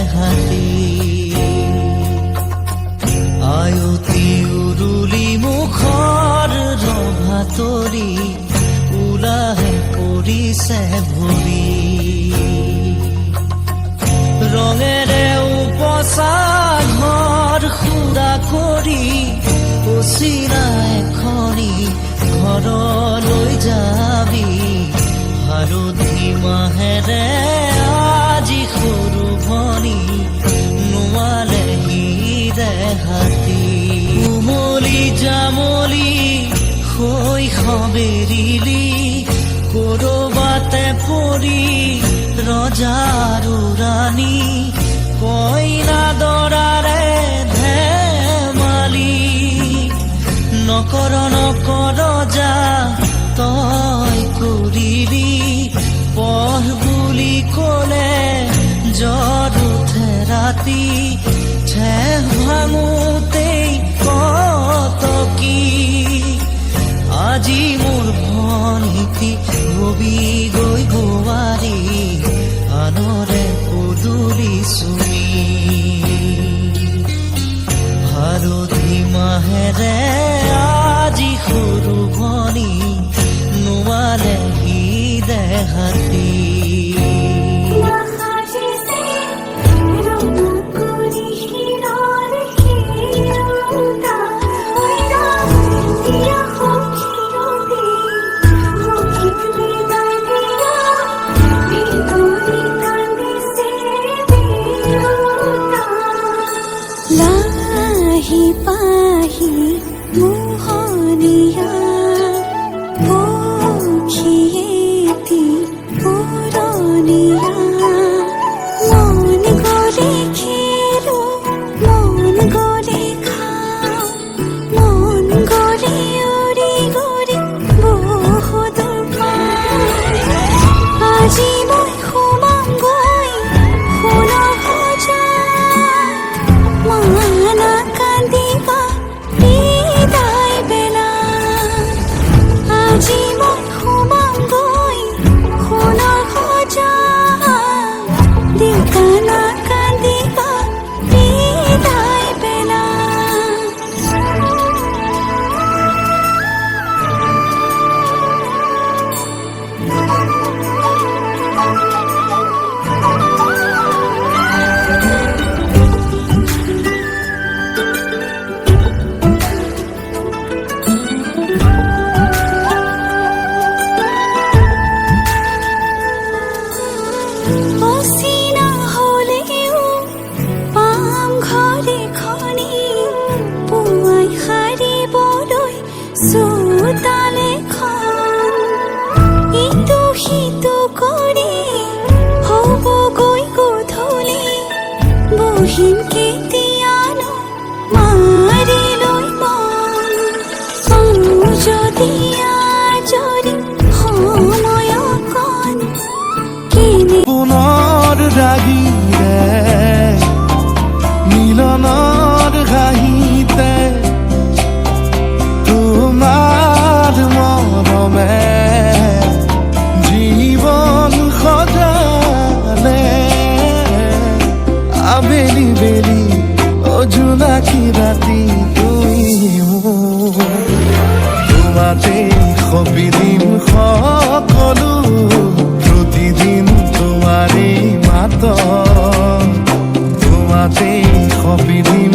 দেহাতি আয়তি উৰুলি মুখৰ ৰভাতৰি ওলাহে পৰিছে ভৰি ৰঙেৰে উপচা ঘৰ খুৰা কৰি অচিনা এখনি ঘৰলৈ যাবি হালধি মাহেৰে আজি সৰু ভনী নোৱালেহি দেহাতি উমলি জামলি শৈশৱেৰিলি কৰবাতে পৰি ৰজাৰো ৰাণী কইনা দৰাৰে ধেমালি নকৰ নকৰ যা তই কৰিলি পঢ় বুলি ক'লে জ্বৰ উঠে ৰাতি ঠেহ ভাঙোতেই কত কি আজি মোৰ ভনীতি হবি গৈ বোৱাৰী আনৰে পদূলি চুমি হালধি মাহেৰে আজি সৰু ভনী নোৱালেহি দেহাতি লাহি পাহি মোহনীয়া পক্ষীয়েতি পুৰণীয়া মন গ'লে খেলো মন গ'লে খাওঁ মন গ'লে উৰি গ'লে বহুত আজি মই সোমামগৈ সোণৰ সজাত মানা কান্দিবা বিদায় বেলা আজি মই সোমামগৈ সোণৰ সজাত দেউতানা কান্দিবা বিদায় বেলা অচিনা হ'লেও পাম ঘৰ এখনি পুৱাই সাৰিবলৈ চোতাল এখন ইটো সিটো কৰি হ'বগৈ গধূলি বহিম কেতিয়ানো মাৰি লৈ মন পাওঁ যদি আজৰি সময় অকণ পুনৰ ৰাগিৰে মিলনৰ ঘাঁহিতে তোমাৰ মৰমে জীৱন সজালে আবেলি বেলি অজোনাকী ৰাতি তুমি তোমাতে সপিদিম সকলো প্ৰতিদিন তোমাৰেই মাত তোমাতেই সপিদিম